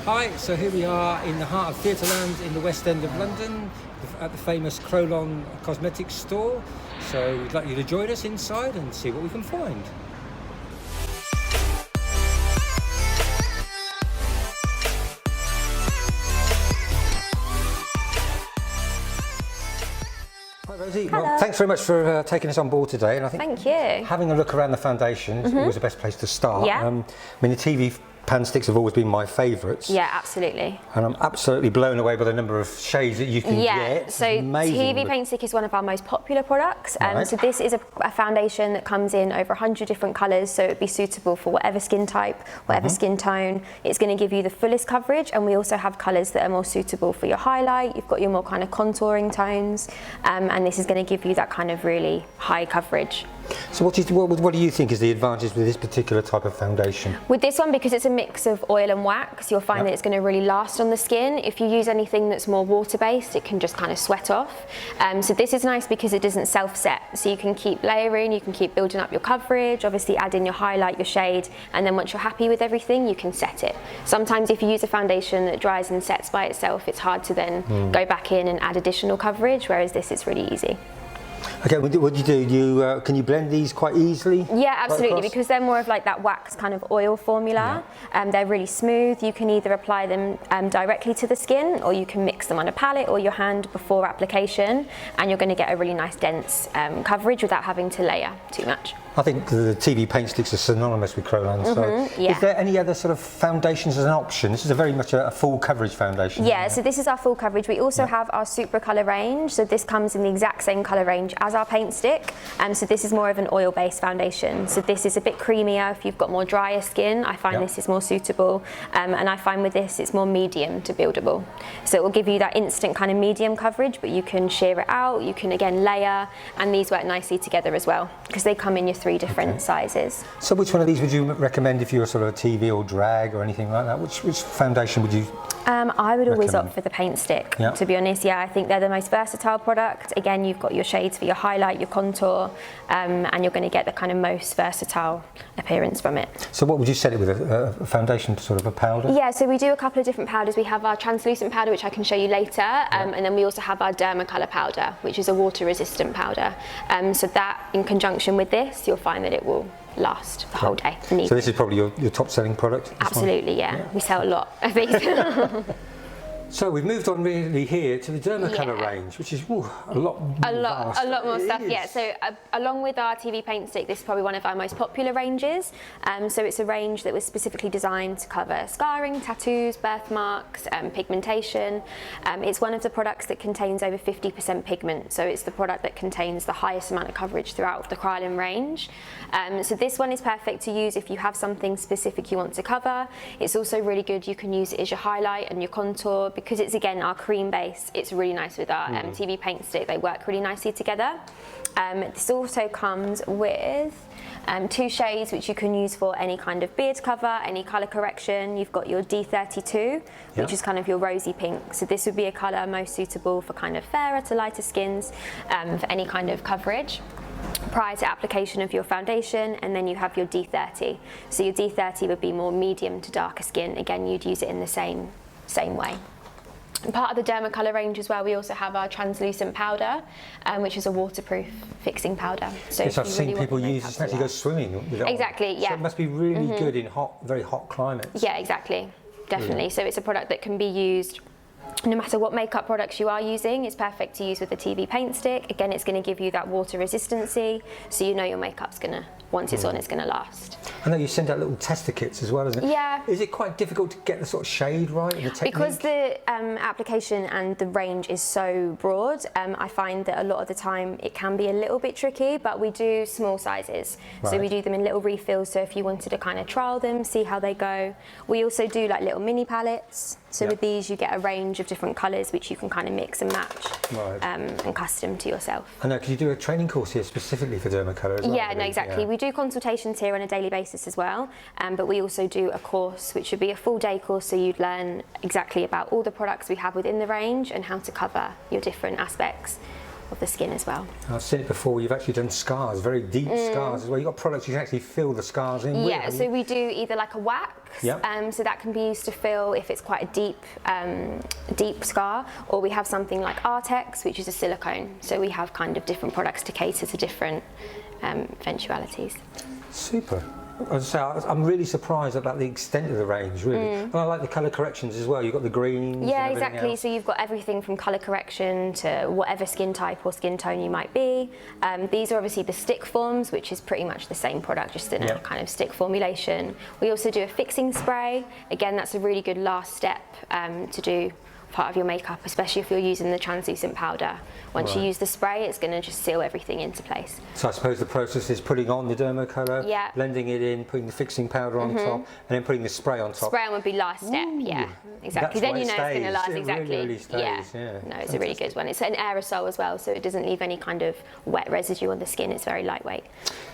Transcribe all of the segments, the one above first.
Hi, so here we are in the heart of Theatreland in the West End of London at the famous Kryolan Cosmetics store. So we'd like you to join us inside and see what we can find. Hi Rosie, well, thanks very much for taking us on board today. And I think Thank you. Having a look around the foundation is always the best place to start. Yeah. I mean, the TV pan sticks have always been my favourites. Yeah, absolutely. And I'm absolutely blown away by the number of shades that you can get. So amazing. TV paint stick is one of our most popular products. Right. So this is a foundation that comes in over 100 different colours, so it'd be suitable for whatever skin type, whatever skin tone. It's going to give you the fullest coverage, and we also have colours that are more suitable for your highlight. You've got your more kind of contouring tones, and this is going to give you that kind of really high coverage. So what do you think is the advantage with this particular type of foundation? With this one, because it's a mix of oil and wax, you'll find that it's going to really last on the skin. If you use anything that's more water-based, it can just kind of sweat off. So this is nice because it doesn't self-set. So you can keep layering, you can keep building up your coverage, obviously add in your highlight, your shade, and then once you're happy with everything, you can set it. Sometimes if you use a foundation that dries and sets by itself, it's hard to then go back in and add additional coverage, whereas this is really easy. Okay, what do you do? Can you blend these quite easily? Yeah, absolutely, because they're more of like that wax kind of oil formula. They're really smooth. You can either apply them directly to the skin, or you can mix them on a palette or your hand before application, and you're going to get a really nice dense coverage without having to layer too much. I think the TV paint sticks are synonymous with Kryolan. So is there any other sort of foundations as an option? This is very much a full coverage foundation. Yeah, so this is our full coverage. We also have our super colour range. So this comes in the exact same colour range as our paint stick. So this is more of an oil-based foundation. So this is a bit creamier if you've got more drier skin. I find this is more suitable. And I find with this, it's more medium to buildable. So it will give you that instant kind of medium coverage, but you can sheer it out. You can again layer, and these work nicely together as well because they come in your 3 different sizes. So which one of these would you recommend if you're sort of a TV or drag or anything like that? Which foundation would you I would always opt for the paint stick, to be honest. Yeah, I think they're the most versatile product. Again, you've got your shades for your highlight, your contour, and you're going to get the kind of most versatile appearance from it. So what would you set it with, a foundation, sort of a powder? Yeah, so we do a couple of different powders. We have our translucent powder, which I can show you later, and then we also have our Dermacolor powder, which is a water-resistant powder. So that, in conjunction with this, you'll find that it will last the whole day. So this is probably your top selling product? Absolutely, yeah. We sell a lot of these. So we've moved on really here to the Dermacolor range, which is a lot more stuff. Yeah, so along with our TV paint stick, this is probably one of our most popular ranges. So it's a range that was specifically designed to cover scarring, tattoos, birthmarks, pigmentation. It's one of the products that contains over 50% pigment, so it's the product that contains the highest amount of coverage throughout the Kryolan range. So this one is perfect to use if you have something specific you want to cover. It's also really good, you can use it as your highlight and your contour. Because it's again our cream base, it's really nice with our TV paint stick. They work really nicely together. This also comes with 2 shades which you can use for any kind of beard cover, any colour correction. You've got your D32, which is kind of your rosy pink. So this would be a colour most suitable for kind of fairer to lighter skins, for any kind of coverage prior to application of your foundation. And then you have your D30. So your D30 would be more medium to darker skin. Again, you'd use it in the same way. And part of the Dermacolor range as well, we also have our translucent powder, which is a waterproof fixing powder. So yes, I've seen people use it to actually go swimming with it. Exactly, yeah. So it must be really good in very hot climates. Yeah, exactly, definitely. So it's a product that can be used no matter what makeup products you are using. It's perfect to use with the TV paint stick. Again, it's going to give you that water resistancy, so you know your makeup's going to, once it's on, it's going to last. I know you send out little tester kits as well, isn't it? Yeah. Is it quite difficult to get the sort of shade right and the technique? Because the application and the range is so broad, I find that a lot of the time it can be a little bit tricky, but we do small sizes. So we do them in little refills, so if you wanted to kind of trial them, see how they go. We also do like little mini palettes. So with these, you get a range of different colours which you can kind of mix and match and custom to yourself. I know, can you do a training course here specifically for Dermacolor as well? Yeah, no, exactly. We do consultations here on a daily basis as well, but we also do a course which would be a full day course, so you'd learn exactly about all the products we have within the range and how to cover your different aspects. of the skin as well. I've seen it before. You've actually done scars, very deep scars as well. You've got products you can actually fill the scars in with. Yeah, so we do either like a wax, so that can be used to fill if it's quite a deep scar, or we have something like Artex, which is a silicone. So we have kind of different products to cater to different eventualities. Super. As I say, I'm really surprised about the extent of the range, really. And I like the colour corrections as well. You've got the greens. Yeah, and exactly. else. So you've got everything from colour correction to whatever skin type or skin tone you might be. These are obviously the stick forms, which is pretty much the same product, just in a kind of stick formulation. We also do a fixing spray. Again, that's a really good last step to do part of your makeup, especially if you're using the translucent powder. Once you use the spray, it's going to just seal everything into place. So I suppose the process is putting on the Dermacolor, blending it in, putting the fixing powder on top, and then putting the spray on top. Spray on would be last step, exactly. Then you know it's going to last, exactly. Really stays, No, it's a really good one. It's an aerosol as well, so it doesn't leave any kind of wet residue on the skin. It's very lightweight.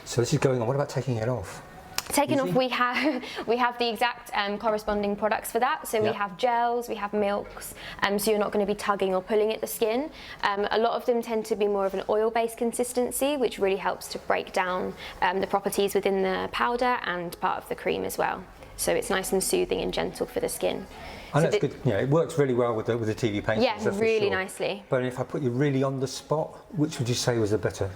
So this is going on. What about taking it off? Taken off, we have the exact corresponding products for that. So we have gels, we have milks, so you're not going to be tugging or pulling at the skin. A lot of them tend to be more of an oil-based consistency, which really helps to break down the properties within the powder and part of the cream as well. So it's nice and soothing and gentle for the skin. And that's good. Yeah, it works really well with the TV paintings. Yeah, really nicely. But if I put you really on the spot, which would you say was the better?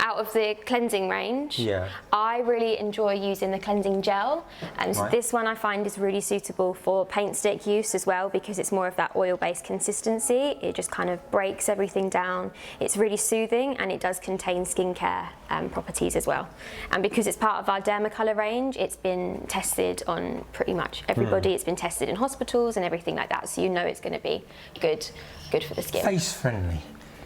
Out of the cleansing range, I really enjoy using the cleansing gel, and so this one I find is really suitable for paint stick use as well, because it's more of that oil-based consistency. It just kind of breaks everything down. It's really soothing, and it does contain skincare properties as well. And because it's part of our Dermacolor range, it's been tested on pretty much everybody. It's been tested in hospitals and everything like that, so you know it's going to be good for the skin. Face friendly.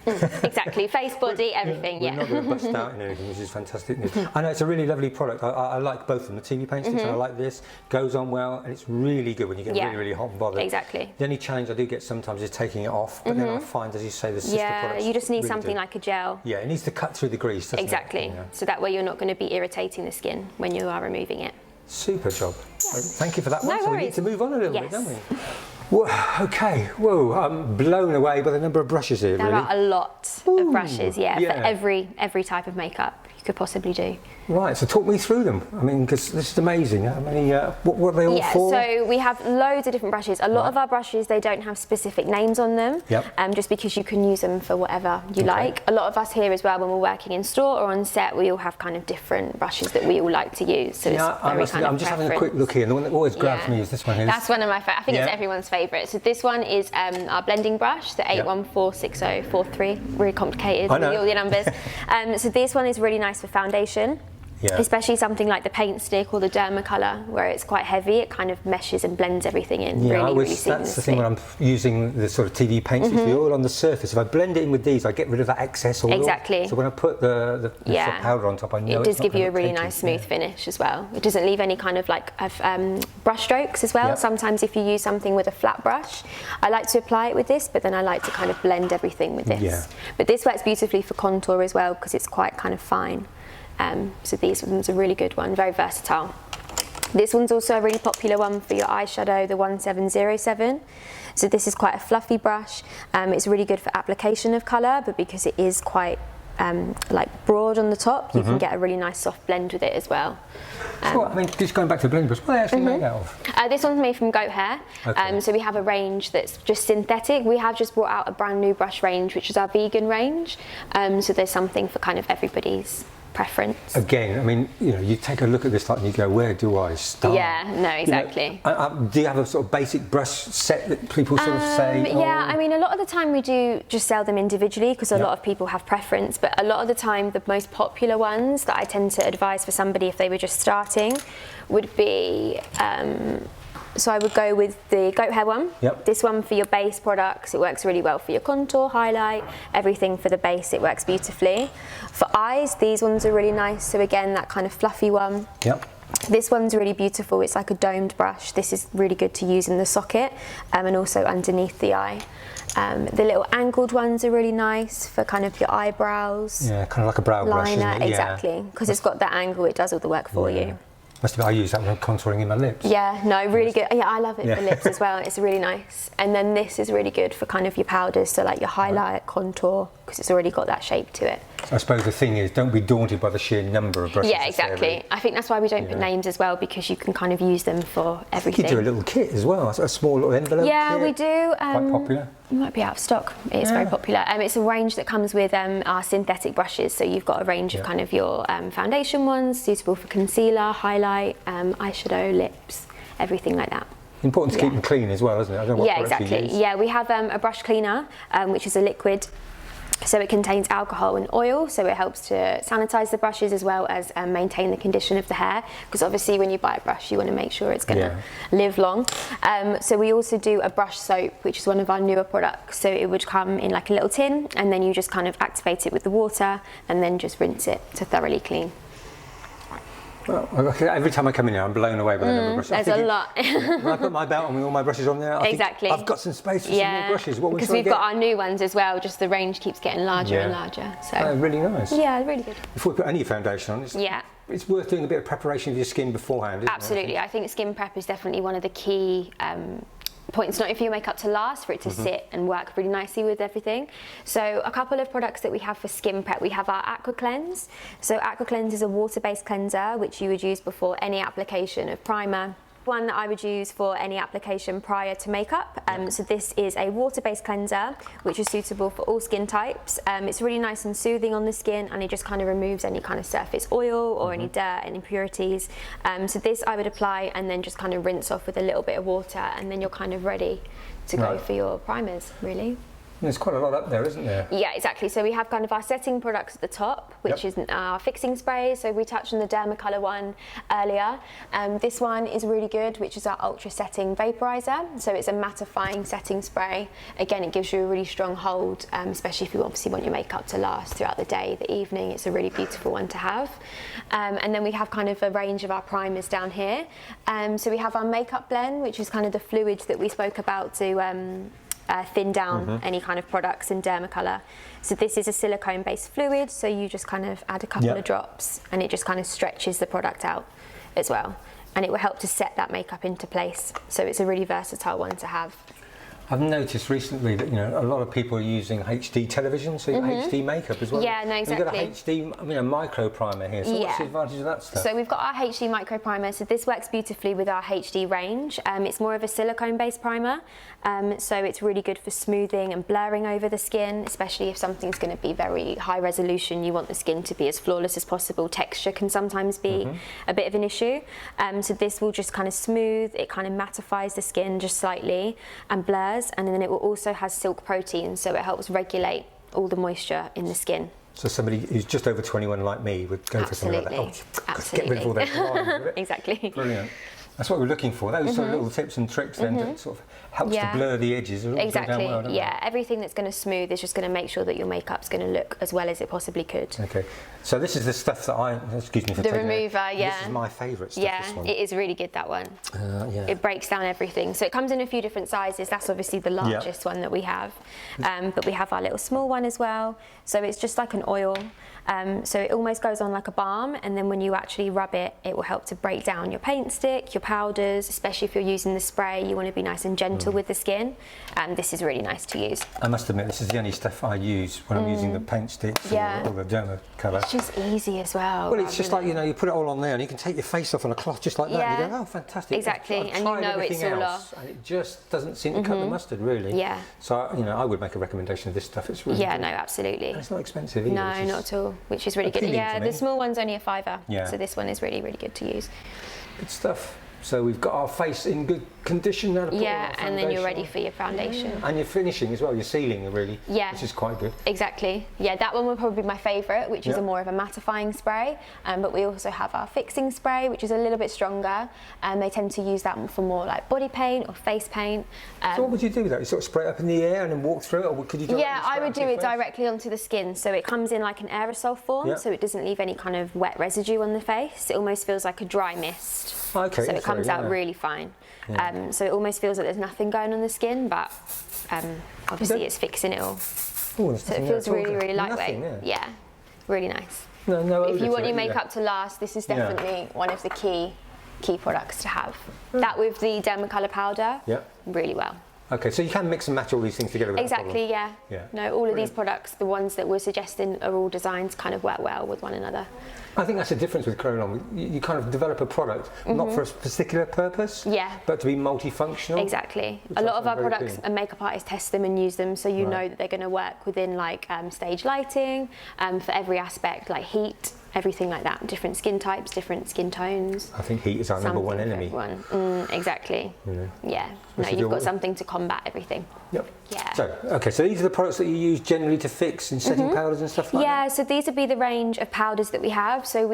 Exactly, face, body, everything. We're not going to bust out in anything, which is fantastic news. I know it's a really lovely product. I like both of them, the TV paint sticks, and I like this. Goes on well, and it's really good when you get really, really hot and bothered. Exactly. The only challenge I do get sometimes is taking it off, but then I find, as you say, the sister products. You just need really something like a gel. Yeah, it needs to cut through the grease, doesn't it? Exactly. So that way you're not going to be irritating the skin when you are removing it. Super job. Thank you for that one. No so worries. we need to move on a little bit, don't we? Whoa, okay, whoa, I'm blown away by the number of brushes here, There are a lot of brushes, for every type of makeup you could possibly do. Right, so talk me through them. I mean, because this is amazing. How many, what are they all for? So we have loads of different brushes. A lot of our brushes, they don't have specific names on them, just because you can use them for whatever you like. A lot of us here as well, when we're working in store or on set, we all have kind of different brushes that we all like to use. So it's very kind of I'm just having a quick look here, and the one that always grabs me is this one here. That's one of my favourites. I think it's everyone's favourite. So this one is our blending brush, the 814043. Really complicated with all the numbers. So this one is really nice for foundation. Especially something like the paint stick or the Dermacolor, where it's quite heavy, it kind of meshes and blends everything in really seamlessly. That's the thing when I'm using the sort of TV paint stick, the oil on the surface. If I blend it in with these, I get rid of that excess oil. Exactly. So when I put the powder on top, I know it does give you a really nice smooth finish as well. It doesn't leave any kind of like brush strokes as well. Sometimes if you use something with a flat brush, I like to apply it with this, but then I like to kind of blend everything with this. But this works beautifully for contour as well, because it's quite kind of fine. So these one's a really good one, very versatile. This one's also a really popular one for your eyeshadow, the 1707. So this is quite a fluffy brush. It's really good for application of colour, but because it is quite like broad on the top, you can get a really nice soft blend with it as well. So, I mean, just going back to the blending brush, what are they actually made out of? This one's made from goat hair. So we have a range that's just synthetic. We have just brought out a brand new brush range, which is our vegan range. So there's something for kind of everybody's preference. Again, I mean, you know, you take a look at this and you go, where do I start? Yeah, no, exactly. You know, do you have a sort of basic brush set that people sort of say? Yeah, I mean, a lot of the time we do just sell them individually, because a lot of people have preference, but a lot of the time the most popular ones that I tend to advise for somebody if they were just starting would be so I would go with the goat hair one. This one for your base products, it works really well for your contour, highlight, everything for the base, it works beautifully. For eyes, these ones are really nice, so again, that kind of fluffy one. This one's really beautiful, it's like a domed brush. This is really good to use in the socket and also underneath the eye. The little angled ones are really nice for kind of your eyebrows. Yeah, kind of like a brow brush, isn't it? Exactly, because it's got that angle, it does all the work for you. Must be, I use that when I'm contouring in my lips. Yeah, no, really good. Yeah, I love it for lips as well. It's really nice. And then this is really good for kind of your powders, so like your highlight, contour, because it's already got that shape to it. I suppose the thing is, don't be daunted by the sheer number of brushes. Yeah, exactly. I think that's why we don't put names as well, because you can kind of use them for everything. You do a little kit as well, a small little envelope Yeah, kit. we do. Quite popular. It might be out of stock. It's very popular. It's a range that comes with our synthetic brushes. So you've got a range of kind of your foundation ones, suitable for concealer, highlight, eyeshadow, lips, everything like that. Important to keep them clean as well, isn't it? I don't know what exactly. You use. Yeah, we have a brush cleaner, which is a liquid. So it contains alcohol and oil, so it helps to sanitize the brushes as well as maintain the condition of the hair, because obviously when you buy a brush you want to make sure it's going to live long. So we also do a brush soap, which is one of our newer products. So it would come in like a little tin, and then you just kind of activate it with the water and then just rinse it to thoroughly clean. Well, every time I come in here, I'm blown away by the number of brushes. There's a lot. When I put my belt on with all my brushes on there, I think I've got some space for some more brushes. What because we've got our new ones as well, just the range keeps getting larger and larger. So really nice. Yeah, really good. Before we put any foundation on, it's worth doing a bit of preparation of your skin beforehand, isn't it? Absolutely. I think skin prep is definitely one of the key points, not for your makeup to last, for it to sit and work really nicely with everything. So a couple of products that we have for skin prep, we have our Aqua Cleanse. So Aqua Cleanse is a water-based cleanser which you would use before any application of primer. One that I would use for any application prior to makeup. So this is a water-based cleanser which is suitable for all skin types. It's really nice and soothing on the skin, and it just kind of removes any kind of surface oil or any dirt and impurities. So this I would apply and then just kind of rinse off with a little bit of water, and then you're kind of ready to go for your primers, really. There's quite a lot up there, isn't there? Yeah, exactly. So we have kind of our setting products at the top, which is our fixing spray. So we touched on the Dermacolor one earlier. This one is really good, which is our ultra setting vaporizer. So it's a mattifying setting spray. Again, it gives you a really strong hold, especially if you obviously want your makeup to last throughout the day, the evening. It's a really beautiful one to have. And then we have kind of a range of our primers down here. So we have our makeup blend, which is kind of the fluids that we spoke about to thin down any kind of products in Dermacolor. So this is a silicone-based fluid, so you just kind of add a couple of drops and it just kind of stretches the product out as well. And it will help to set that makeup into place. So it's a really versatile one to have. I've noticed recently that a lot of people are using HD television, so HD makeup as well. Yeah, no, exactly. You've got a HD, micro primer here. So what's the advantage of that stuff? So we've got our HD micro primer. So this works beautifully with our HD range. It's more of a silicone-based primer, so it's really good for smoothing and blurring over the skin, especially if something's going to be very high resolution. You want the skin to be as flawless as possible. Texture can sometimes be a bit of an issue. So this will just kind of smooth. It kind of mattifies the skin just slightly and blurs. And then it will also has silk protein, so it helps regulate all the moisture in the skin. So somebody who's just over 21 like me would go for something like that. Absolutely. Get rid of all that lines. Exactly. Brilliant. That's what we're looking for. Those sort of little tips and tricks then that sort of helps to blur the edges. Exactly. Down well, everything that's going to smooth is just going to make sure that your makeup's going to look as well as it possibly could. Okay. So this is the stuff that excuse me for the remover, This is my favourite stuff. Yeah, this one. it is really good, that one. It breaks down everything. So it comes in a few different sizes. That's obviously the largest one that we have. But we have our little small one as well. So it's just like an oil. So it almost goes on like a balm, and then when you actually rub it, it will help to break down your paint stick, your powders, especially if you're using the spray. You want to be nice and gentle with the skin, and this is really nice to use. I must admit, this is the only stuff I use when I'm using the paint sticks or the Dermacolor. It's just easy as well. Well, it's just like, you put it all on there and you can take your face off on a cloth just like that and you go, oh, fantastic. Exactly, I've and you know it's all off. And it just doesn't seem to cut the mustard, really. Yeah. So, I would make a recommendation of this stuff. It's really good. No, absolutely. And it's not expensive either. No, not at all, which is really good. Yeah, the small one's only $5. Yeah. So this one is really, really good to use. Good stuff. So we've got our face in good condition now to put on our and then you're ready for your foundation. And your finishing as well, your sealing really, which is quite good. Exactly. Yeah, that one would probably be my favourite, which is a more of a mattifying spray. But we also have our fixing spray, which is a little bit stronger. And they tend to use that for more like body paint or face paint. So what would you do with that? You sort of spray it up in the air and then walk through it, or could you do it? Yeah, I would do it directly onto the skin. So it comes in like an aerosol form, so it doesn't leave any kind of wet residue on the face. It almost feels like a dry mist. Okay. So it comes out really fine. So it almost feels like there's nothing going on the skin, but obviously it's fixing it all. Ooh, so it feels really, really lightweight. Really nice. No if you want your makeup to last, this is definitely one of the key key products to have. That with the Dermacolor powder, really well. Okay, so you can mix and match all these things together without Exactly, problem. yeah. No, all of these products, the ones that we're suggesting, are all designed to kind of work well with one another. I think that's the difference with Kryolan. You kind of develop a product not for a particular purpose, but to be multifunctional. Exactly. A lot of our products, and makeup artists test them and use them, so you know that they're going to work within like stage lighting, for every aspect, like heat, everything like that. Different skin types, different skin tones. I think heat is our number one enemy. Exactly. Yeah. No, you've got something to combat everything. Yep. Yeah. So, okay, so these are the products that you use generally to fix in setting powders and stuff like that? Yeah, so these would be the range of powders that we have. So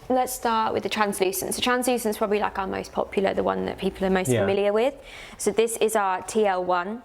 let's start with the translucent. So translucent is probably like our most popular, the one that people are most familiar with. So this is our TL1.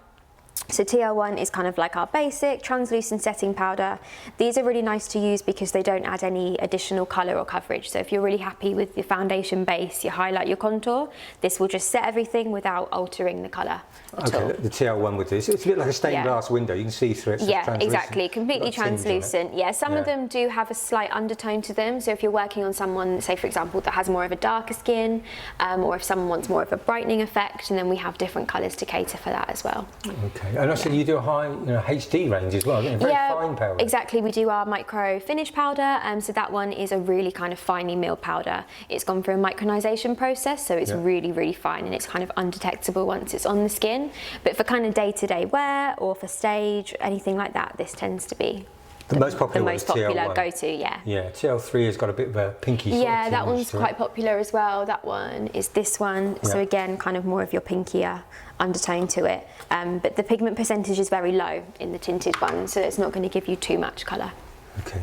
So TL1 is kind of like our basic translucent setting powder. These are really nice to use because they don't add any additional colour or coverage. So if you're really happy with your foundation base, your highlight, your contour, this will just set everything without altering the colour at all. The TL1 with this, it's a bit like a stained glass window. You can see through it. Yeah, exactly. Completely translucent. Yeah, some of them do have a slight undertone to them. So if you're working on someone, say for example, that has more of a darker skin, or if someone wants more of a brightening effect, and then we have different colours to cater for that as well. Okay. And also you do a high HD range as well, very fine powder. Exactly, we do our micro finish powder, so that one is a really kind of finely milled powder. It's gone through a micronization process, so it's really, really fine, and it's kind of undetectable once it's on the skin. But for kind of day-to-day wear or for stage, anything like that, this tends to be the most popular go-to, yeah. Yeah, TL3 has got a bit of a pinky sort of that one's to quite popular as well. That one is this one. Yeah. So again, kind of more of your pinkier undertone to it. But the pigment percentage is very low in the tinted one, so it's not going to give you too much colour. Okay.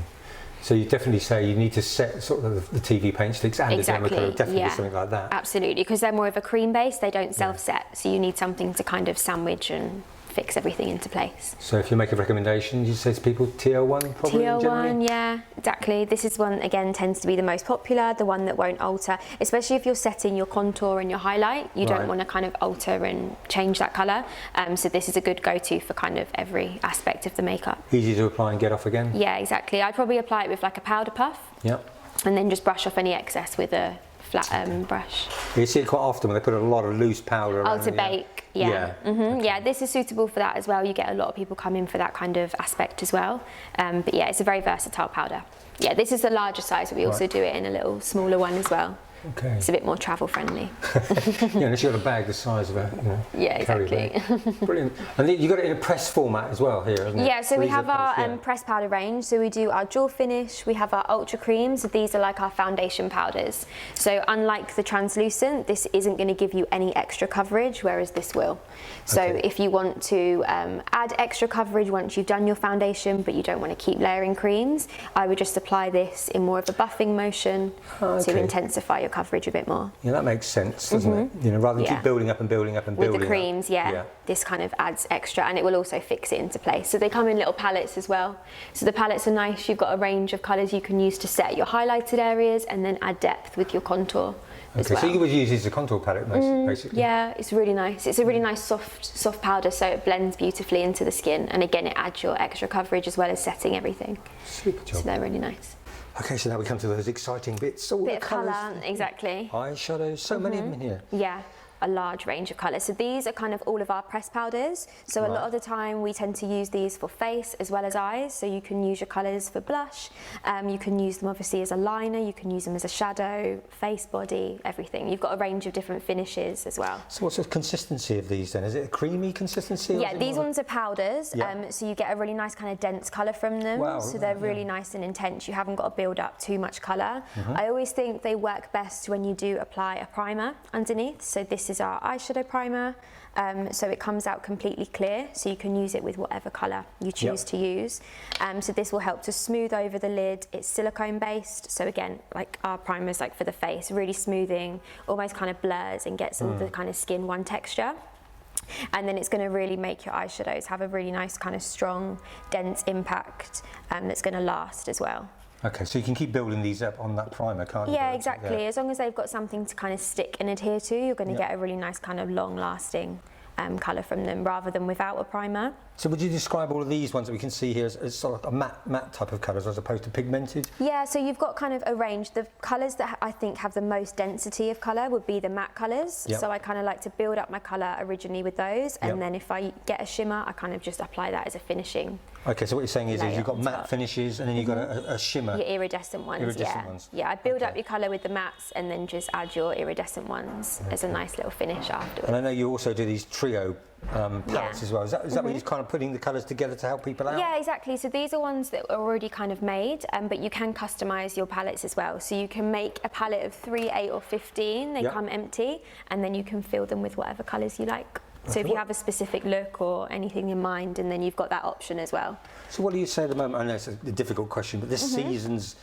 So you definitely say you need to set sort of the TV paint sticks and the Dermacolor, definitely something like that. Absolutely, because they're more of a cream base, they don't self-set, so you need something to kind of sandwich and fix everything into place. So if you make a recommendation, you say to people TL1 probably TL1, yeah, exactly. This is one, again, tends to be the most popular, the one that won't alter, especially if you're setting your contour and your highlight. You don't want to kind of alter and change that colour. So this is a good go-to for kind of every aspect of the makeup. Easy to apply and get off again? Yeah, exactly. I'd probably apply it with like a powder puff. Yep. And then just brush off any excess with a flat brush. You see it quite often when they put a lot of loose powder around. To bake, yeah, this is suitable for that as well. You get a lot of people come in for that kind of aspect as well. But yeah, it's a very versatile powder. Yeah, this is the larger size, but we also do it in a little smaller one as well. Okay. It's a bit more travel friendly. Yeah, unless you've got a bag the size of a, yeah, exactly. Brilliant. And you've got it in a press format as well here, hasn't it? Yeah, so we have our press powder range. So we do our dual finish, we have our ultra creams. So these are like our foundation powders. So unlike the translucent, this isn't going to give you any extra coverage, whereas this will. So if you want to add extra coverage once you've done your foundation, but you don't want to keep layering creams, I would just apply this in more of a buffing motion to intensify your coverage a bit more. Yeah, that makes sense, doesn't it? You know, rather than keep building up and building up and building up. With the creams, this kind of adds extra, and it will also fix it into place. So they come in little palettes as well. So the palettes are nice. You've got a range of colours you can use to set your highlighted areas and then add depth with your contour as well. So you would use this as a contour palette, basically? Yeah, it's really nice. It's a really nice soft powder, so it blends beautifully into the skin, and again, it adds your extra coverage as well as setting everything. Super job. So they're really nice. Okay, so now we come to those exciting bits. All bit of colour, exactly. Eyeshadows, so many of them in here. Yeah, a large range of colours. So these are kind of all of our press powders. So a lot of the time we tend to use these for face as well as eyes. So you can use your colours for blush. You can use them obviously as a liner. You can use them as a shadow, face, body, everything. You've got a range of different finishes as well. So what's the consistency of these then? Is it a creamy consistency? Yeah, these ones are powders. So you get a really nice kind of dense colour from them. Wow, so they're really nice and intense. You haven't got to build up too much colour. I always think they work best when you do apply a primer underneath. So this is our eyeshadow primer, so it comes out completely clear, so you can use it with whatever colour you choose to use. So this will help to smooth over the lid. It's silicone based, so again, like our primers, like for the face, really smoothing, almost kind of blurs and gets all the kind of skin one texture. And then it's going to really make your eyeshadows have a really nice kind of strong, dense impact that's going to last as well. Okay, so you can keep building these up on that primer, can't you? Yeah, exactly. As long as they've got something to kind of stick and adhere to, you're going to get a really nice kind of long-lasting colour from them rather than without a primer. So would you describe all of these ones that we can see here as sort of a matte type of colours as opposed to pigmented? Yeah, so you've got kind of a range. The colours that I think have the most density of colour would be the matte colours. Yep. So I kind of like to build up my colour originally with those, and then if I get a shimmer, I kind of just apply that as a finishing. Okay, so what you're saying is you've got matte top. finishes and then you've got a shimmer. Your iridescent ones, Yeah, I build up your colour with the mattes and then just add your iridescent ones as a nice little finish afterwards. And I know you also do these trio palettes as well. Is that where you're kind of putting the colours together to help people out? Yeah, exactly. So these are ones that are already kind of made, but you can customise your palettes as well. So you can make a palette of 3, 8 or 15. They come empty, and then you can fill them with whatever colours you like. So if you have a specific look or anything in mind, and then you've got that option as well. So what do you say at the moment? I know it's a difficult question, but this season's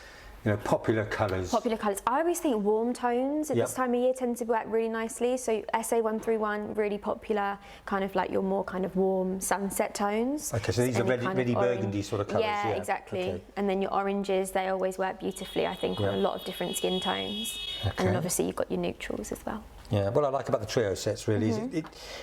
popular colours. Popular colours. I always think warm tones at this time of year tend to work really nicely. So SA131, really popular, kind of like your more kind of warm sunset tones. Okay, so these are really burgundy sort of colours. Yeah, exactly. Okay. And then your oranges, they always work beautifully, I think, on a lot of different skin tones. Okay. And then obviously you've got your neutrals as well. Yeah, what I like about the trio sets really is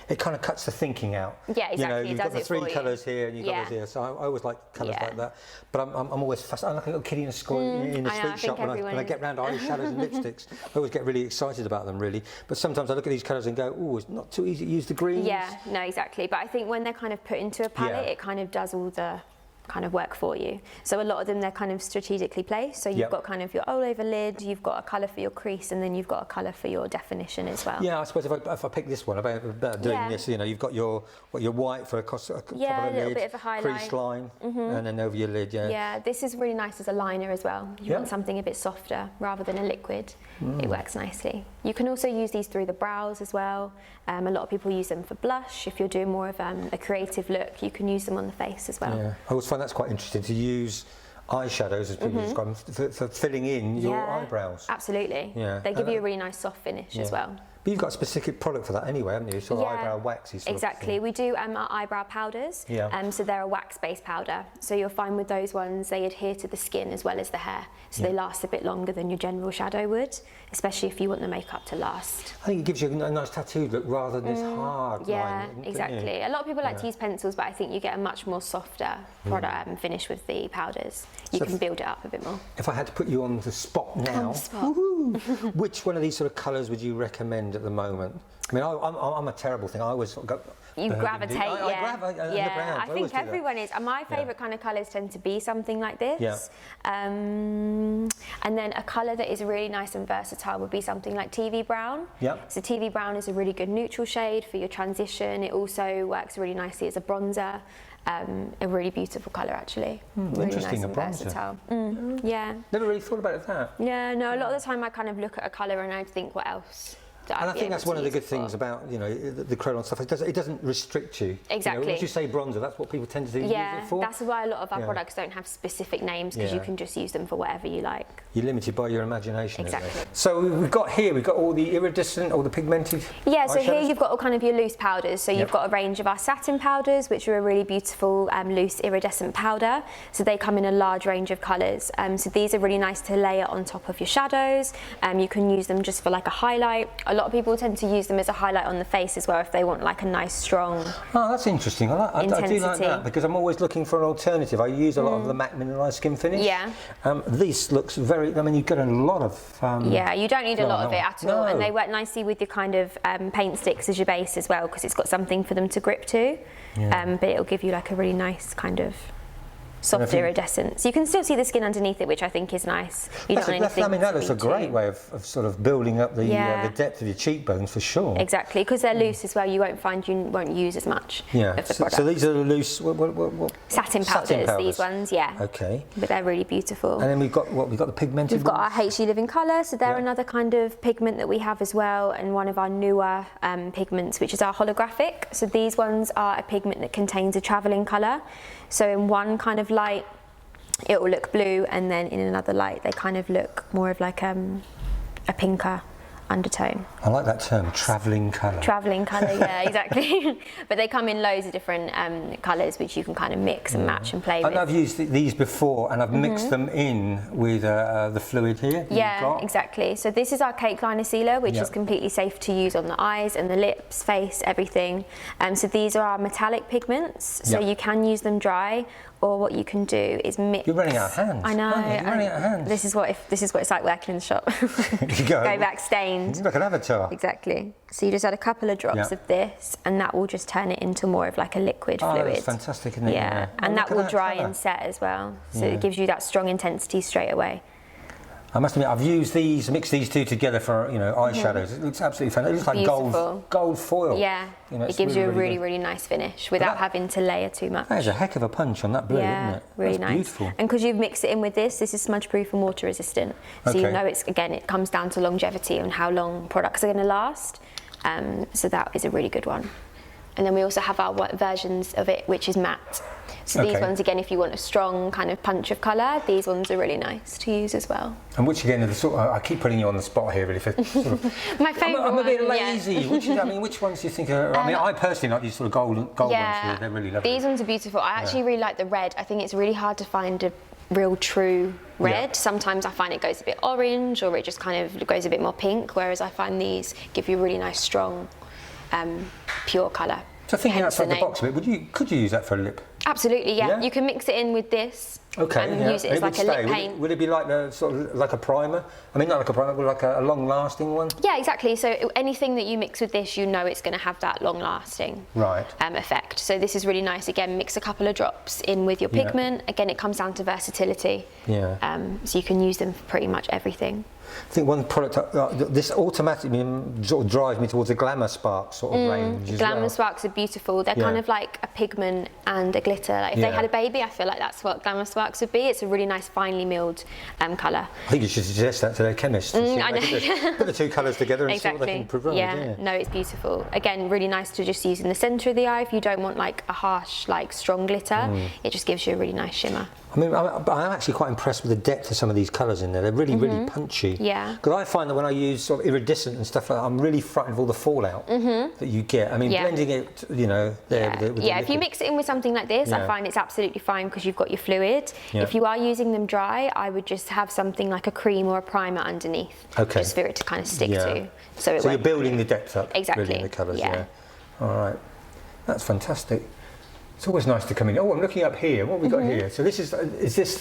it kind of cuts the thinking out. Yeah, exactly. You've got the 3 colours here and you've got those here, so I always like colours like that. But I'm always fascinated. I'm like a little kiddie in a school in the street shop when I get round eyeshadows and lipsticks. I always get really excited about them, really. But sometimes I look at these colours and go, oh, it's not too easy to use the greens. Yeah, no, exactly. But I think when they're kind of put into a palette, it kind of does all the kind of work for you. So a lot of them, they're kind of strategically placed. So you've got kind of your all over lid, you've got a colour for your crease, and then you've got a colour for your definition as well. Yeah, I suppose if I pick this one about doing this, you've got your white for a little lid, bit of a highlight, crease line, and then over your lid. Yeah, this is really nice as a liner as well. You want something a bit softer rather than a liquid. It works nicely. You can also use these through the brows as well. A lot of people use them for blush. If you're doing more of a creative look, you can use them on the face as well. Yeah, I always find that's quite interesting to use eyeshadows, as people describe them, for filling in your eyebrows. Absolutely. Yeah, they give you a really nice soft finish as well. But you've got a specific product for that anyway, haven't you? Sort of eyebrow waxy sort exactly. of thing. We do our eyebrow powders. Yeah. So they're a wax-based powder. So you'll find with those ones, they adhere to the skin as well as the hair. So they last a bit longer than your general shadow would, especially if you want the makeup to last. I think it gives you a nice tattooed look rather than this hard line. Exactly. A lot of people like to use pencils, but I think you get a much more softer product finish with the powders. You can build it up a bit more. If I had to put you on the spot now, which one of these sort of colours would you recommend at the moment? I mean, I'm a terrible thing. I always sort of go. You gravitate, I think everyone is. And my favourite kind of colours tend to be something like this. And then a colour that is really nice and versatile would be something like TV brown. So TV brown is a really good neutral shade for your transition. It also works really nicely as a bronzer. A really beautiful colour actually. Really interesting, nice and versatile. Yeah. Never really thought about that. Yeah, no, a lot of the time I kind of look at a colour and I think what else. And I think that's one of the good things about the Kryolan stuff. It doesn't restrict you. Exactly. Once you say bronzer, that's what people tend to use it for. That's why a lot of our products don't have specific names, because you can just use them for whatever you like. You're limited by your imagination. Exactly. So we've got all the iridescent, all the pigmented. Yeah. So here you've got all kind of your loose powders. So you've got a range of our satin powders, which are a really beautiful loose iridescent powder. So they come in a large range of colours. So these are really nice to layer on top of your shadows. You can use them just for like a highlight. A lot of people tend to use them as a highlight on the face as well if they want like a nice strong that's interesting. I do like that, because I'm always looking for an alternative. I use a lot of the MAC mineralised skin finish. This looks very, I mean, you get a lot of you don't need a lot of it at all, and they work nicely with your kind of paint sticks as your base as well, because it's got something for them to grip to, but it'll give you like a really nice kind of soft iridescence. You can still see the skin underneath it, which I think is nice. That looks a great way of sort of building up the depth of your cheekbones for sure. Exactly, because they're loose as well. You won't use as much of the product. So these are the loose what? Satin powders. These ones, Okay. But they're really beautiful. And then we've got the pigmented. We've got our HD Living Colour, so they're another kind of pigment that we have as well, and one of our newer pigments, which is our holographic. So these ones are a pigment that contains a travelling colour. So in one kind of light, it will look blue, and then in another light, they kind of look more of like a pinker undertone. I like that term, travelling colour. Travelling colour, yeah, exactly. But they come in loads of different colours which you can kind of mix and match and play with. And I've used these before, and I've mixed them in with the fluid here. Yeah, exactly. So this is our cake liner sealer, which is completely safe to use on the eyes and the lips, face, everything. So these are our metallic pigments, so you can use them dry, or what you can do is mix. You're running out of hands. I know. You're running out of hands. This is what it's like working in the shop. You go back stained. You're like an avatar. Exactly. So you just add a couple of drops of this, and that will just turn it into more of like a liquid fluid. That's fantastic, isn't it? Yeah, and that will dry and set as well. So it gives you that strong intensity straight away. I must admit, I've used these, mixed these two together for, eyeshadows. It looks absolutely fantastic. It looks like gold foil. Yeah, it gives you a really, really nice finish without having to layer too much. That is a heck of a punch on that blue, isn't it? Really nice. Beautiful. And because you've mixed it in with this is smudge proof and water resistant. So you know it comes down to longevity and how long products are going to last. So that is a really good one. And then we also have our versions of it, which is matte. So these ones, again, if you want a strong kind of punch of colour, these ones are really nice to use as well. And which, again, are the sort of, I keep putting you on the spot here, really. For sort of, my favourite I'm a bit lazy. Which ones do you think are... I personally like these sort of gold ones here. They're really lovely. These ones are beautiful. I actually really like the red. I think it's really hard to find a real true red. Sometimes I find it goes a bit orange, or it just kind of goes a bit more pink, whereas I find these give you a really nice, strong, pure colour. So thinking outside the box a bit, could you use that for a lip? Absolutely, yeah. You can mix it in with this and use it as like a lip paint. Would it be like like a primer? I mean, not like a primer, but like a long-lasting one? Yeah, exactly. So anything that you mix with this, you know it's going to have that long-lasting effect. So this is really nice. Again, mix a couple of drops in with your pigment. Again, it comes down to versatility. Yeah. So you can use them for pretty much everything. I think one product, this automatically sort of drives me towards a Glamour Spark sort of range as well. Glamour Sparks are beautiful. They're kind of like a pigment and a glitter. Like if they had a baby, I feel like that's what Glamour Sparks would be. It's a really nice, finely milled colour. I think you should suggest that to their chemists. I know. Put the two colours together and see what they can provide. Yeah, no, it's beautiful. Again, really nice to just use in the centre of the eye if you don't want like a harsh, like strong glitter. It just gives you a really nice shimmer. I mean, I'm actually quite impressed with the depth of some of these colours in there. They're really, really punchy. Yeah. Because I find that when I use sort of iridescent and stuff like that, I'm really frightened of all the fallout that you get. I mean, blending it, there with the if you mix it in with something like this, I find it's absolutely fine because you've got your fluid. If you are using them dry, I would just have something like a cream or a primer underneath, just for it to kind of stick to. So you're building the depth up, really, in the colours. Yeah. All right, that's fantastic. It's always nice to come in. Oh, I'm looking up here. What have we got here? So this is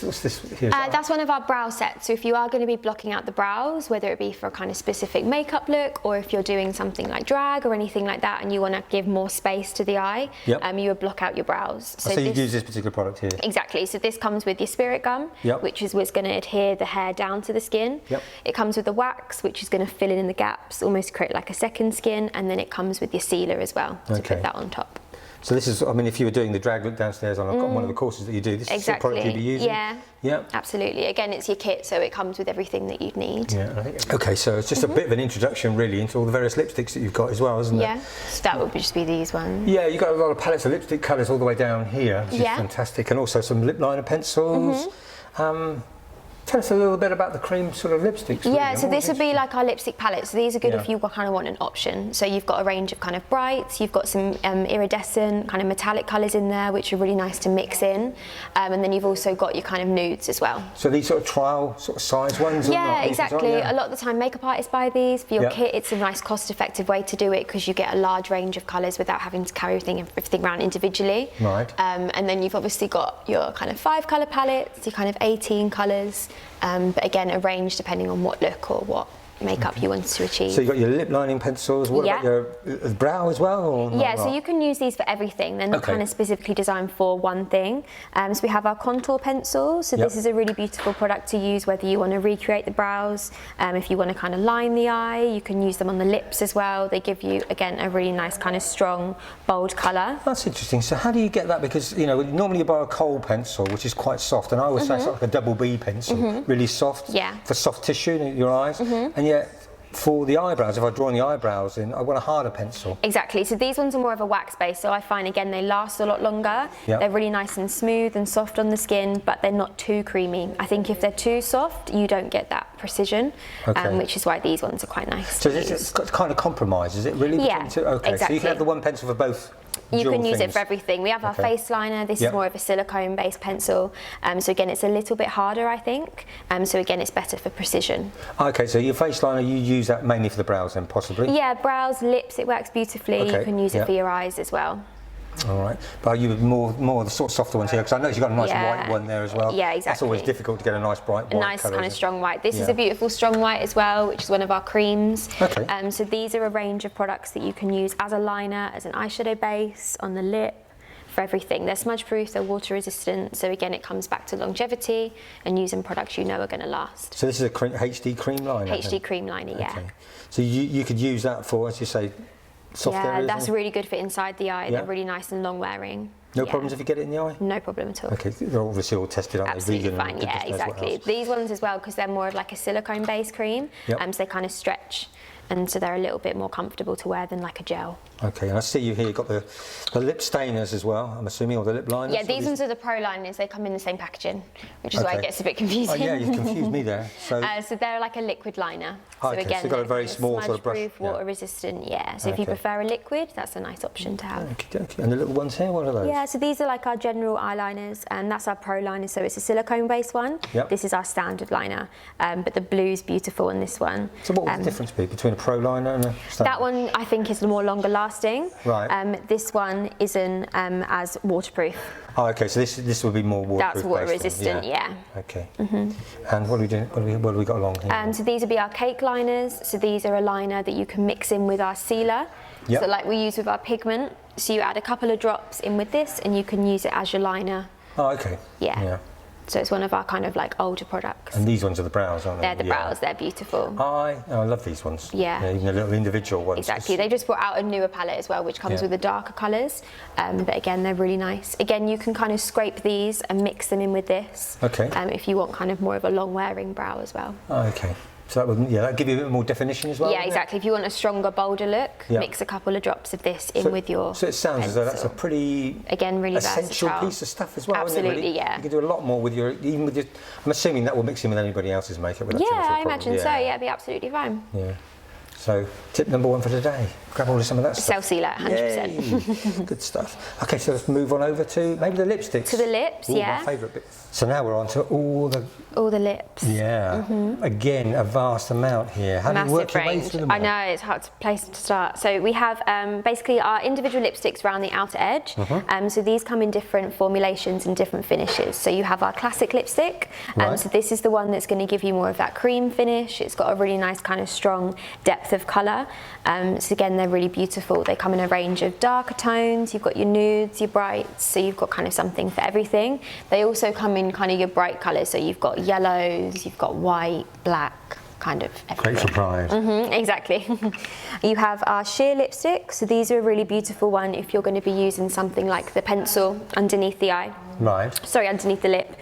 what's this here? That's one of our brow sets. So if you are going to be blocking out the brows, whether it be for a kind of specific makeup look, or if you're doing something like drag or anything like that, and you want to give more space to the eye, you would block out your brows. So you use this particular product here? Exactly. So this comes with your spirit gum, which is what's going to adhere the hair down to the skin. It comes with the wax, which is going to fill in the gaps, almost create like a second skin, and then it comes with your sealer as well to put that on top. So this is, I mean, if you were doing the drag look downstairs on one of the courses that you do, this is the product you'd be using? Yeah, absolutely. Again, it's your kit, so it comes with everything that you'd need. Yeah. Okay, so it's just a bit of an introduction, really, into all the various lipsticks that you've got as well, isn't it? Yeah, so that would just be these ones. Yeah, you've got a lot of palettes of lipstick colours all the way down here, which is fantastic, and also some lip liner pencils. Tell us a little bit about the cream sort of lipsticks. Yeah, so this would be like our lipstick palette. So these are good if you kind of want an option. So you've got a range of kind of brights, you've got some iridescent kind of metallic colours in there, which are really nice to mix in. And then you've also got your kind of nudes as well. So these sort of trial sort of size ones? Yeah, exactly. A lot of the time makeup artists buy these. For your kit, it's a nice cost-effective way to do it because you get a large range of colours without having to carry everything around individually. Right. And then you've obviously got your kind of 5-colour palettes, your kind of 18 colours. But again, a range depending on what look or what makeup you want to achieve. So you've got your lip lining pencils. What about your brow as well? Or so you can use these for everything. They're not kind of specifically designed for one thing. So we have our contour pencils. So this is a really beautiful product to use whether you want to recreate the brows, if you want to kind of line the eye, you can use them on the lips as well. They give you, again, a really nice kind of strong, bold colour. That's interesting. So how do you get that? Because, normally you buy a kohl pencil, which is quite soft, and I always say it's like a double B pencil, really soft, for soft tissue in your eyes. And yet, for the eyebrows, if I'm drawing the eyebrows in, I want a harder pencil. Exactly, so these ones are more of a wax base, so I find again they last a lot longer. Yep. They're really nice and smooth and soft on the skin, but they're not too creamy. I think if they're too soft, you don't get that precision, which is why these ones are quite nice. So it's kind of compromise, is it really? Yeah, okay, exactly. so you can have the one pencil for both. You can use it for everything. We have our face liner. This is more of a silicone based pencil. So again, it's a little bit harder, I think. So again, it's better for precision. Okay, so your face liner, you use that mainly for the brows then, possibly? Yeah, brows, lips, it works beautifully. You can use it for your eyes as well. All right, but you more the sort of softer ones here, because I know you've got a nice white one there as well. Yeah, exactly. That's always difficult to get a nice bright white. A nice kind of strong white. This is a beautiful strong white as well, which is one of our creams. Okay. So these are a range of products that you can use as a liner, as an eyeshadow base, on the lip, for everything. They're smudge proof, they're water resistant, so again it comes back to longevity and using products you know are going to last. So this is a HD cream liner? HD cream liner, yeah. Okay. So you could use that for, as you say, soft areas? Yeah, that's really good for inside the eye. They're really nice and long wearing. No problems if you get it in the eye? No problem at all. Okay, they're obviously all tested, aren't they? Absolutely fine, yeah, exactly. These ones as well, because they're more of like a silicone based cream, so they kind of stretch, and so they're a little bit more comfortable to wear than like a gel. Okay, and I see you here, you've got the lip stainers as well, I'm assuming, or the lip liners? Yeah, these ones are the Pro liners, they come in the same packaging, which is why it gets a bit confusing. Oh yeah, you confused me there. So they're like a liquid liner. So again, so you've got a very small sort of brush. Smudge-proof, water resistant, So if you prefer a liquid, that's a nice option to have. Okay. And the little ones here, what are those? Yeah, so these are like our general eyeliners, and that's our Pro liner, so it's a silicone based one. This is our standard liner, but the blue's beautiful in this one. So what would the difference be between a Pro liner and a standard? That one I think is the more longer lasting. Right. This one isn't as waterproof. Oh, okay, so this would be more waterproof. That's water resistant, yeah. Okay. And what are we doing? What have we got along here? So these would be our cake liners. So these are a liner that you can mix in with our sealer. So like we use with our pigment. So you add a couple of drops in with this, and you can use it as your liner. Oh, okay. Yeah. So it's one of our kind of like older products. And these ones are the brows, aren't they? They're the brows, they're beautiful. I love these ones. Yeah. Even the little individual ones. Exactly, they just brought out a newer palette as well, which comes with the darker colours. But again, they're really nice. Again, you can kind of scrape these and mix them in with this. Okay. If you want kind of more of a long wearing brow as well. Oh, okay. So that would, that'd give you a bit more definition as well. Yeah, exactly. If you want a stronger, bolder look, mix a couple of drops of this in with your So it sounds as though that's a pretty really essential versatile piece of stuff as well. Absolutely, isn't it, really? yeah. You can do a lot more with even with your. I'm assuming that will mix in with anybody else's makeup. Without too much of a I problem. imagine so. Yeah, it'd be absolutely fine. Yeah. So tip number one for today: grab hold of some of that stuff. Cell sealer, 100%. Good stuff. Okay, so let's move on over to maybe the lipsticks. To the lips, my favourite bit. So now we're on to all the lips. Yeah. Again, a vast amount here. How do you work your way through them all? I know, it's hard to place to start. So we have basically our individual lipsticks around the outer edge. So these come in different formulations and different finishes. So you have our classic lipstick. So this is the one that's going to give you more of that cream finish. It's got a really nice kind of strong depth of colour. So again, they're really beautiful. They come in a range of darker tones. You've got your nudes, your brights. So you've got kind of something for everything. They also come in kind of your bright colours. So you've got yellows, you've got white, black, kind of everything. Great surprise. Exactly. You have our sheer lipstick. So these are a really beautiful one if you're going to be using something like the pencil underneath the eye. Sorry, underneath the lip.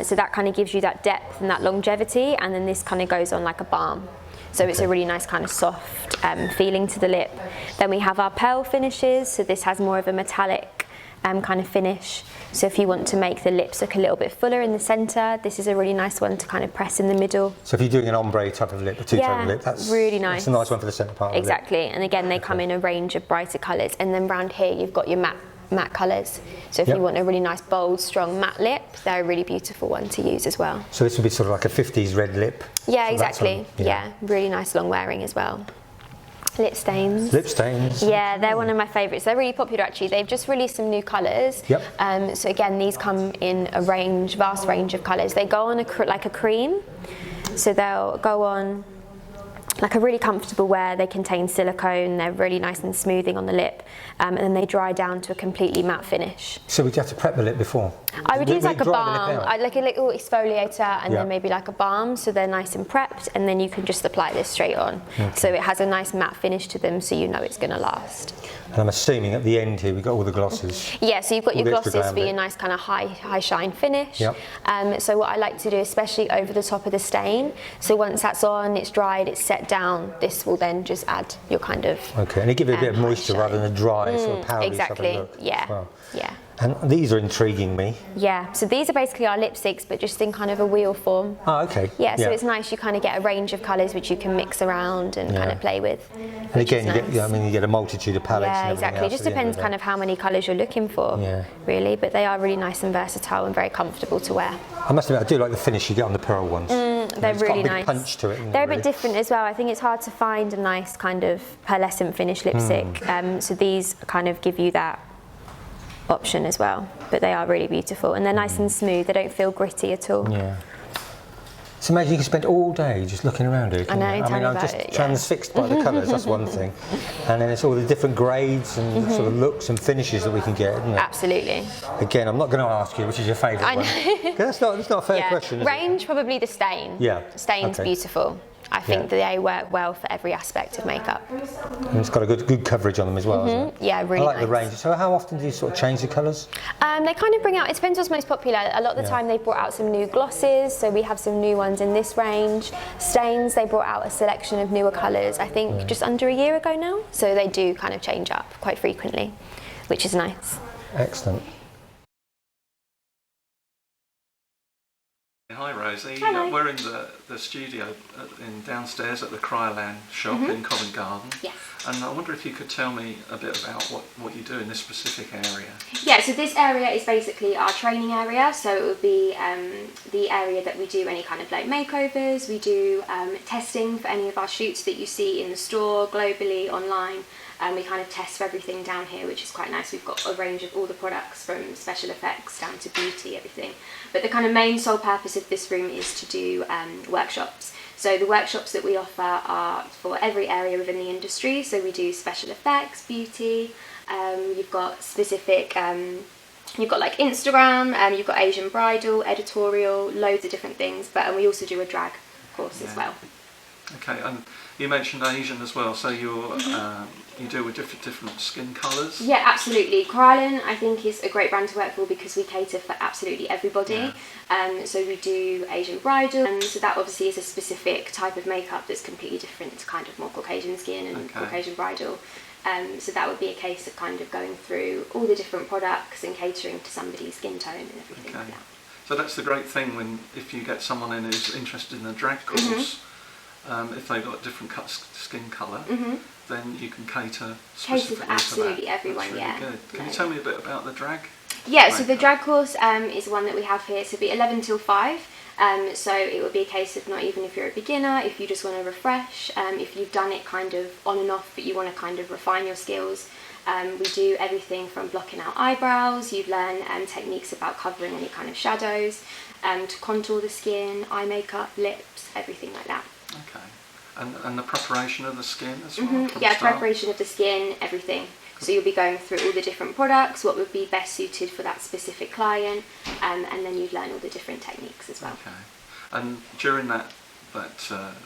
So that kind of gives you that depth and that longevity, and then this kind of goes on like a balm. So it's a really nice kind of soft feeling to the lip. Then we have our pearl finishes. So this has more of a metallic kind of finish. So if you want to make the lips look a little bit fuller in the centre, this is a really nice one to kind of press in the middle. So if you're doing an ombre type of lip, a two-tone lip, that's really nice. That's a nice one for the centre part Exactly, of the lip. And again, they come in a range of brighter colours. And then round here, you've got your matte colours. So if you want a really nice, bold, strong matte lip, they're a really beautiful one to use as well. So this would be sort of like a 50s red lip? Yeah, exactly. Really nice long wearing as well. Lip stains. Lip stains. Yeah, they're one of my favourites. They're really popular actually. They've just released some new colours. So again, these come in a vast range of colours. They go on like a cream. So they'll go on like a really comfortable wear. They contain silicone. They're really nice and smoothing on the lip. And then they dry down to a completely matte finish. So we'd have to prep the lip before? I would use like a balm, like a little exfoliator, and then maybe like a balm, so they're nice and prepped, and then you can just apply this straight on. So it has a nice matte finish to them, so you know it's going to last. And I'm assuming at the end here we've got all the glosses. Yeah, so you've got your glosses for your nice kind of high shine finish. So what I like to do, especially over the top of the stain, so once that's on, it's dried, it's set set down, this will then just add your kind of okay, and it gives it a bit of moisture rather than a dry sort of powdery exactly. look. Yeah. Well. Yeah. And these are intriguing me. Yeah, so these are basically our lipsticks, but just in kind of a wheel form. Oh, okay. Yeah, so it's nice. You kind of get a range of colours which you can mix around and kind of play with. And again, you get a multitude of palettes. Yeah, and exactly. It just depends kind of how many colours you're looking for, really. But they are really nice and versatile and very comfortable to wear. I must admit, I do like the finish you get on the pearl ones. They're really got a big nice. punch to it. They're a bit different as well. I think it's hard to find a nice kind of pearlescent finish lipstick. So these kind of give you that option as well, but they are really beautiful and they're nice and smooth. They don't feel gritty at all. Yeah. It's amazing you can spend all day just looking around here. I know, I'm just transfixed by the colours, that's one thing. And then it's all the different grades and sort of looks and finishes that we can get, isn't it? Absolutely. Again, I'm not going to ask you which is your favourite one. That's not a fair question, is Range, it? probably the stain. Yeah. Stain's beautiful. I think that they work well for every aspect of makeup. And it's got a good coverage on them as well, isn't it? Yeah, really I like the range. So how often do you sort of change the colours? They kind of bring out, it depends what's most popular. A lot of the time they've brought out some new glosses, so we have some new ones in this range. Stains, they brought out a selection of newer colours, I think just under a year ago now. So they do kind of change up quite frequently, which is nice. Excellent. Hi Rosie, Hello. We're in the studio downstairs at the Kryolan shop in Covent Garden. Yes. And I wonder if you could tell me a bit about what you do in this specific area. Yeah, so this area is basically our training area, so it would be the area that we do any kind of like makeovers, we do testing for any of our shoots that you see in the store, globally, online. We kind of test for everything down here, which is quite nice. We've got a range of all the products from special effects down to beauty, everything. But the kind of main sole purpose of this room is to do workshops. So the workshops that we offer are for every area within the industry. So we do special effects, beauty, you've got specific, you've got like Instagram, you've got Asian bridal, editorial, loads of different things. But we also do a drag course as well. Okay, and you mentioned Asian as well, so you're you deal with different skin colours? Yeah, absolutely. Kryolan, I think, is a great brand to work for because we cater for absolutely everybody. So we do Asian bridal, and so that obviously is a specific type of makeup that's completely different to kind of more Caucasian skin and Caucasian bridal. So that would be a case of kind of going through all the different products and catering to somebody's skin tone and everything like that. So that's the great thing if you get someone in who's interested in a drag course, if they've got different skin colour, then you can cater specifically for absolutely to that. everyone. That's really good. Can you tell me a bit about the drag? Yeah, so the drag course is one that we have here. So it'll be 11 till 5. So it would be a case of not even if you're a beginner, if you just want to refresh, if you've done it kind of on and off, but you want to kind of refine your skills. We do everything from blocking out eyebrows. You learn techniques about covering any kind of shadows, to contour the skin, eye makeup, lips, everything like that. Okay. And the preparation of the skin as well? Yeah, preparation of the skin, everything. So you'll be going through all the different products, what would be best suited for that specific client, and then you'd learn all the different techniques as well. Okay. And during that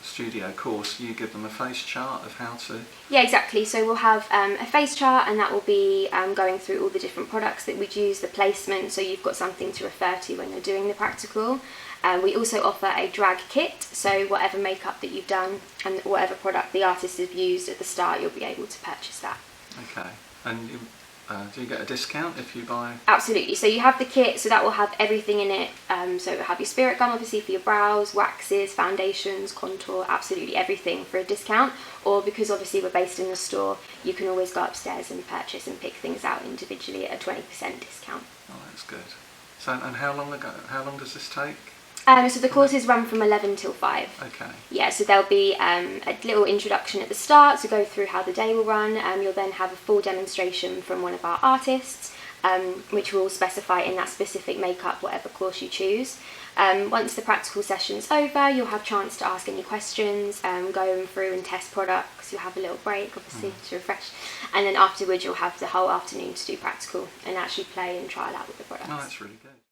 studio course, you give them a face chart of how to... Yeah, exactly. So we'll have a face chart, and that will be going through all the different products that we'd use, the placement, so you've got something to refer to when you're doing the practical. We also offer a drag kit, so whatever makeup that you've done and whatever product the artist has used at the start, you'll be able to purchase that. Okay. And do you get a discount if you buy? Absolutely. So you have the kit, so that will have everything in it. So it will have your spirit gum, obviously, for your brows, waxes, foundations, contour, absolutely everything for a discount. Or because obviously we're based in the store, you can always go upstairs and purchase and pick things out individually at a 20% discount. Oh, that's good. So, and how long does this take? So the courses run from 11 till 5. Okay. Yeah, so there'll be a little introduction at the start to go through how the day will run. You'll then have a full demonstration from one of our artists, which will specify in that specific makeup whatever course you choose. Once the practical session's over, you'll have a chance to ask any questions, go through and test products. You'll have a little break, obviously, to refresh. And then afterwards, you'll have the whole afternoon to do practical and actually play and trial out with the products. Oh, that's really good.